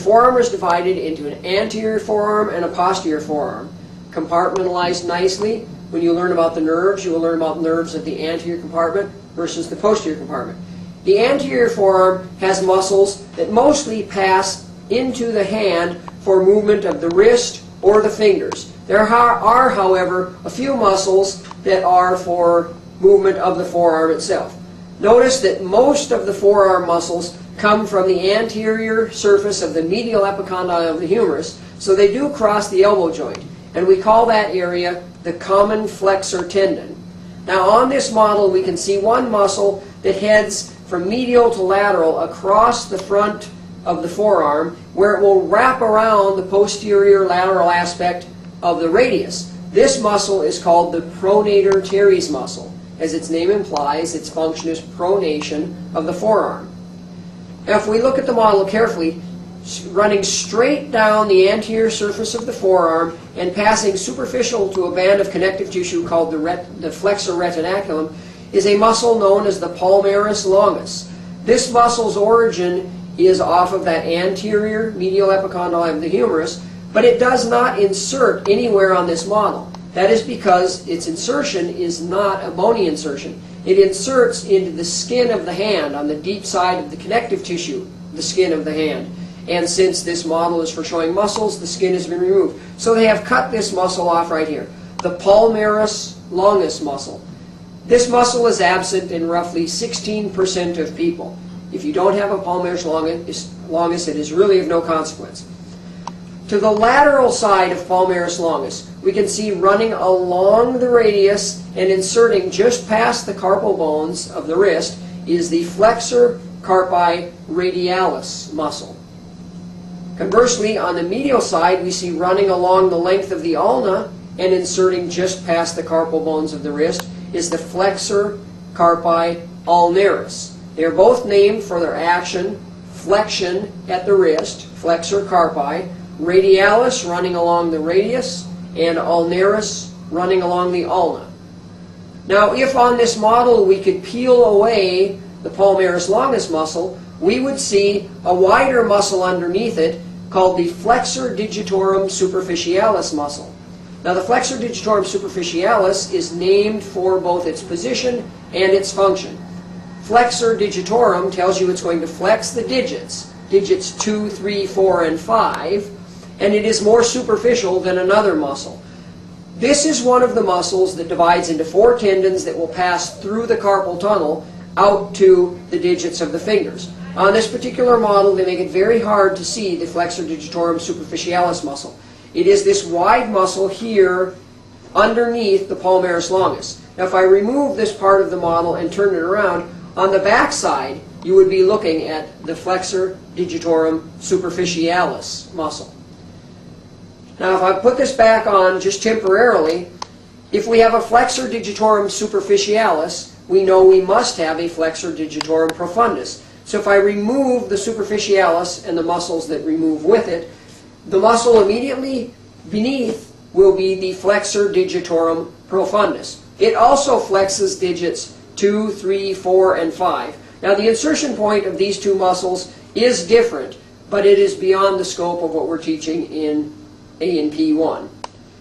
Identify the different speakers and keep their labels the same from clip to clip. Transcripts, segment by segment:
Speaker 1: forearm is divided into an anterior forearm and a posterior forearm, compartmentalized nicely. When you learn about the nerves, you will learn about nerves of the anterior compartment versus the posterior compartment. The anterior forearm has muscles that mostly pass into the hand for movement of the wrist or the fingers. There are, however, a few muscles that are for movement of the forearm itself. Notice that most of the forearm muscles come from the anterior surface of the medial epicondyle of the humerus, so they do cross the elbow joint, and we call that area the common flexor tendon. Now on this model we can see one muscle that heads from medial to lateral across the front of the forearm, where it will wrap around the posterior lateral aspect of the radius. This muscle is called the pronator teres muscle. As its name implies, its function is pronation of the forearm. Now if we look at the model carefully, running straight down the anterior surface of the forearm and passing superficial to a band of connective tissue called the flexor retinaculum is a muscle known as the palmaris longus. This muscle's origin is off of that anterior medial epicondyle of the humerus, but it does not insert anywhere on this model. That is because its insertion is not a bony insertion. It inserts into the skin of the hand on the deep side of the connective tissue, the skin of the hand. And since this model is for showing muscles, the skin has been removed. So they have cut this muscle off right here, the palmaris longus muscle. This muscle is absent in roughly 16% of people. If you don't have a palmaris longus, it is really of no consequence. To the lateral side of palmaris longus, we can see running along the radius and inserting just past the carpal bones of the wrist is the flexor carpi radialis muscle. Conversely, on the medial side, we see running along the length of the ulna and inserting just past the carpal bones of the wrist is the flexor carpi ulnaris. They are both named for their action, flexion at the wrist, flexor carpi, radialis running along the radius, and ulnaris running along the ulna. Now, if on this model we could peel away the palmaris longus muscle, we would see a wider muscle underneath it called the flexor digitorum superficialis muscle. Now, the flexor digitorum superficialis is named for both its position and its function. Flexor digitorum tells you it's going to flex the digits 2, 3, 4, and 5, and it is more superficial than another muscle. This is one of the muscles that divides into 4 tendons that will pass through the carpal tunnel out to the digits of the fingers. On this particular model, they make it very hard to see the flexor digitorum superficialis muscle. It is this wide muscle here underneath the palmaris longus. Now, if I remove this part of the model and turn it around, on the back side, you would be looking at the flexor digitorum superficialis muscle. Now, if I put this back on just temporarily, if we have a flexor digitorum superficialis, we know we must have a flexor digitorum profundus. So if I remove the superficialis and the muscles that remove with it, the muscle immediately beneath will be the flexor digitorum profundus. It also flexes digits 2, 3, 4, and 5. Now, the insertion point of these two muscles is different, but it is beyond the scope of what we're teaching in A&P 1.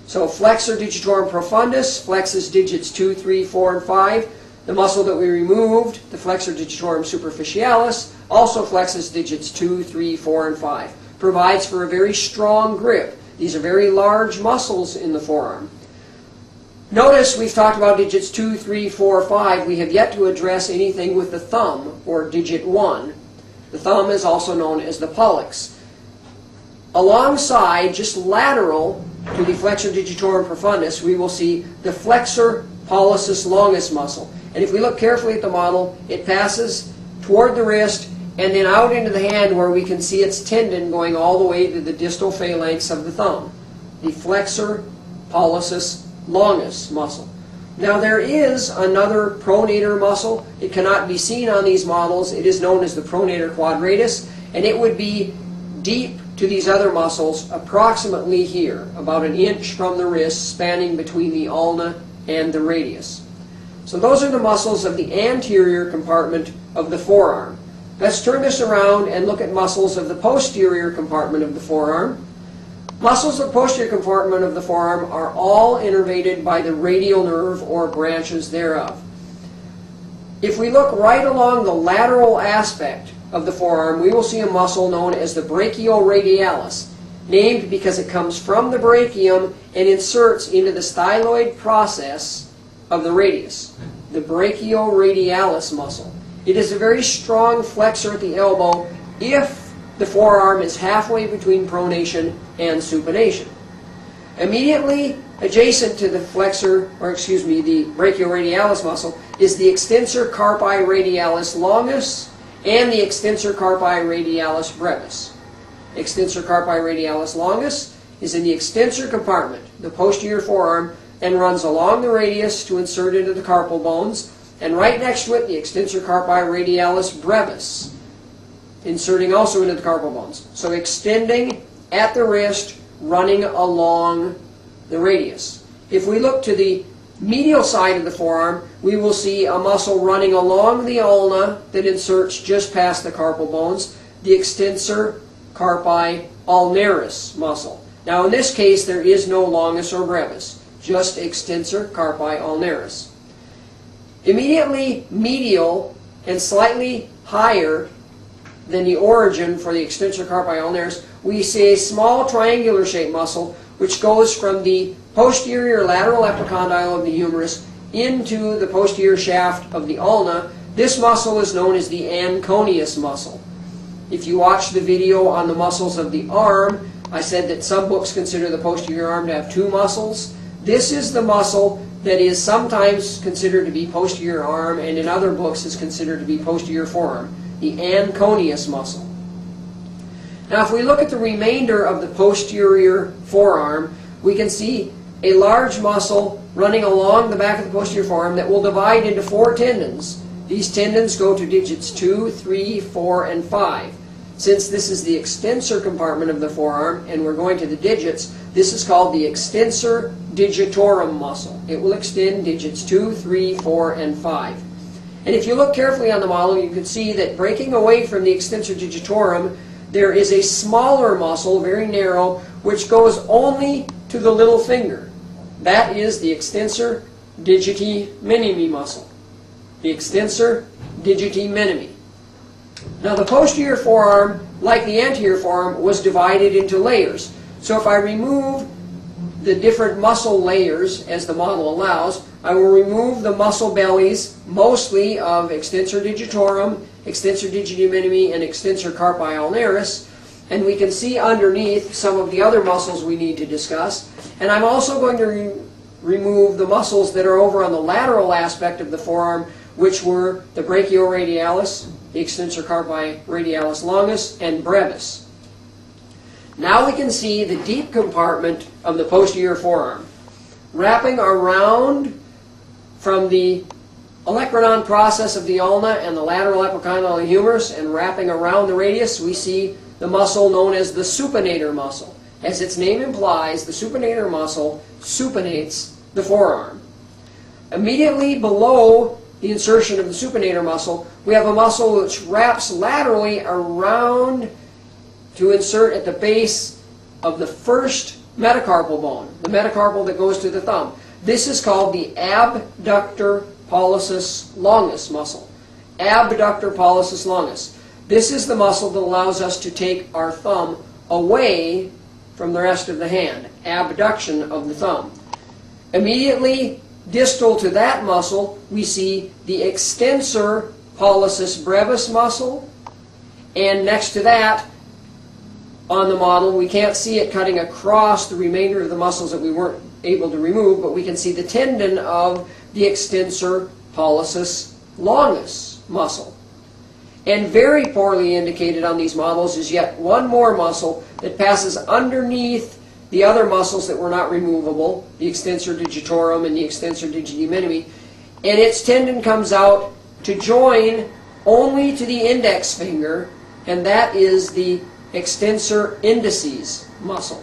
Speaker 1: So flexor digitorum profundus flexes digits 2, 3, 4, and 5. The muscle that we removed, the flexor digitorum superficialis, also flexes digits 2, 3, 4, and 5. Provides for a very strong grip. These are very large muscles in the forearm. Notice we've talked about digits 2, 3, 4, 5. We have yet to address anything with the thumb, or digit 1. The thumb is also known as the pollex. Alongside, just lateral to the flexor digitorum profundus, we will see the flexor pollicis longus muscle. And if we look carefully at the model, it passes toward the wrist and then out into the hand where we can see its tendon going all the way to the distal phalanx of the thumb, the flexor pollicis longus muscle. Now, there is another pronator muscle. It cannot be seen on these models. It is known as the pronator quadratus, and it would be deep to these other muscles approximately here, about an inch from the wrist, spanning between the ulna and the radius. So those are the muscles of the anterior compartment of the forearm. Let's turn this around and look at muscles of the posterior compartment of the forearm. Muscles of the posterior compartment of the forearm are all innervated by the radial nerve or branches thereof. If we look right along the lateral aspect of the forearm, we will see a muscle known as the brachioradialis, named because it comes from the brachium and inserts into the styloid process of the radius, the brachioradialis muscle. It is a very strong flexor at the elbow if the forearm is halfway between pronation and supination. Immediately adjacent to the flexor, or excuse me, the brachioradialis muscle, is the extensor carpi radialis longus and the extensor carpi radialis brevis. Extensor carpi radialis longus is in the extensor compartment, the posterior forearm, and runs along the radius to insert into the carpal bones, and right next to it the extensor carpi radialis brevis, inserting also into the carpal bones. So extending at the wrist, running along the radius. If we look to the medial side of the forearm, we will see a muscle running along the ulna that inserts just past the carpal bones, the extensor carpi ulnaris muscle. Now in this case there is no longus or brevis, just extensor carpi ulnaris. Immediately medial and slightly higher than the origin for the extensor carpi ulnaris, we see a small triangular shaped muscle which goes from the posterior lateral epicondyle of the humerus into the posterior shaft of the ulna. This muscle is known as the anconeus muscle. If you watch the video on the muscles of the arm, I said that some books consider the posterior arm to have two muscles. This is the muscle that is sometimes considered to be posterior arm and in other books is considered to be posterior forearm, the anconeus muscle. Now if we look at the remainder of the posterior forearm, we can see a large muscle running along the back of the posterior forearm that will divide into four tendons. These tendons go to digits 2, 3, 4, and 5. Since this is the extensor compartment of the forearm and we're going to the digits, this is called the extensor digitorum muscle. It will extend digits 2, 3, 4, and 5. And if you look carefully on the model, you can see that breaking away from the extensor digitorum, there is a smaller muscle, very narrow, which goes only to the little finger. That is the extensor digiti minimi muscle. The extensor digiti minimi. Now the posterior forearm, like the anterior forearm, was divided into layers. So if I remove the different muscle layers, as the model allows, I will remove the muscle bellies, mostly of extensor digitorum, extensor digiti minimi, and extensor carpi ulnaris, and we can see underneath some of the other muscles we need to discuss. And I'm also going to remove the muscles that are over on the lateral aspect of the forearm, which were the brachioradialis, the extensor carpi radialis longus, and brevis. Now we can see the deep compartment of the posterior forearm. Wrapping around from the olecranon process of the ulna and the lateral epicondyle of the humerus and wrapping around the radius, we see the muscle known as the supinator muscle. As its name implies, the supinator muscle supinates the forearm. Immediately below the insertion of the supinator muscle, we have a muscle which wraps laterally around to insert at the base of the first metacarpal bone, the metacarpal that goes to the thumb. This is called the abductor pollicis longus muscle. Abductor pollicis longus. This is the muscle that allows us to take our thumb away from the rest of the hand. Abduction of the thumb. Immediately distal to that muscle, we see the extensor pollicis brevis muscle, and next to that, on the model, we can't see it cutting across the remainder of the muscles that we weren't able to remove, but we can see the tendon of the extensor pollicis longus muscle. And very poorly indicated on these models is yet one more muscle that passes underneath the other muscles that were not removable, the extensor digitorum and the extensor digiti minimi, and its tendon comes out to join only to the index finger, and that is the extensor indicis muscle.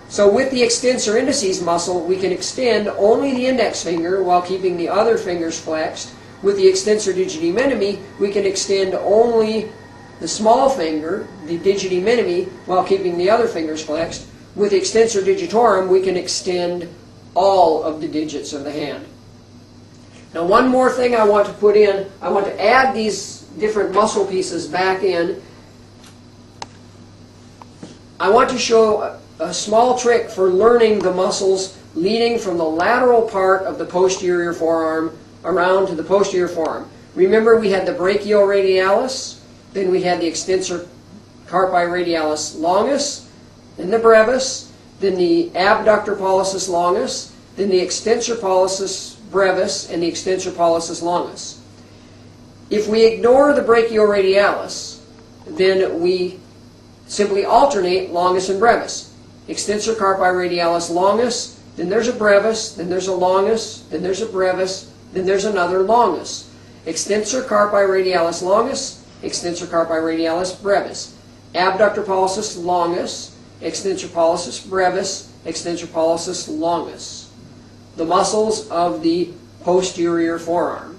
Speaker 1: So with the extensor indicis muscle, we can extend only the index finger while keeping the other fingers flexed, With the extensor digiti minimi, we can extend only the small finger, the digiti minimi, while keeping the other fingers flexed. With the extensor digitorum, we can extend all of the digits of the hand. Now, one more thing I want to put in, I want to add these different muscle pieces back in. I want to show a small trick for learning the muscles leading from the lateral part of the posterior forearm around to the posterior forearm. Remember, we had the brachioradialis, then we had the extensor carpi radialis longus, then the brevis, then the abductor pollicis longus, then the extensor pollicis brevis, and the extensor pollicis longus. If we ignore the brachioradialis, then we simply alternate longus and brevis. Extensor carpi radialis longus, then there's a brevis, then there's a longus, then there's a brevis, then there's another longus. Extensor carpi radialis longus, extensor carpi radialis brevis. Abductor pollicis longus, extensor pollicis brevis, extensor pollicis longus. The muscles of the posterior forearm.